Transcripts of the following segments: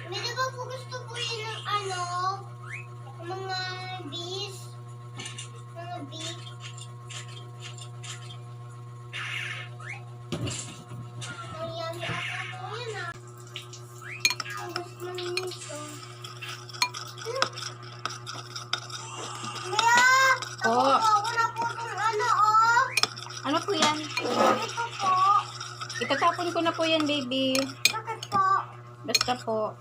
May di ba po gusto po yun ng ano, mga bees? Mga bees. Ang yummy ata po yun ah. Ang gusto mo nito. Maya! Po. Ako na po itong ano oh. Ano po yan? Ito po. Itatapon ko na po yan, baby. Bakit po? Basta po.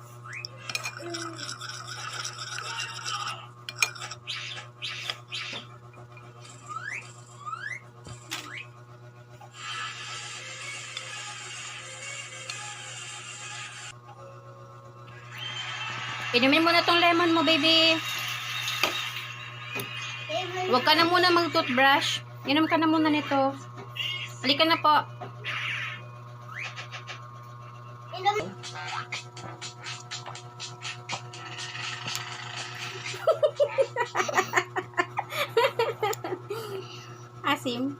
Inumin mo na tong lemon mo, baby. Huwag ka na muna mag-toothbrush. Inom ka na muna nito. Halika na po. Asim.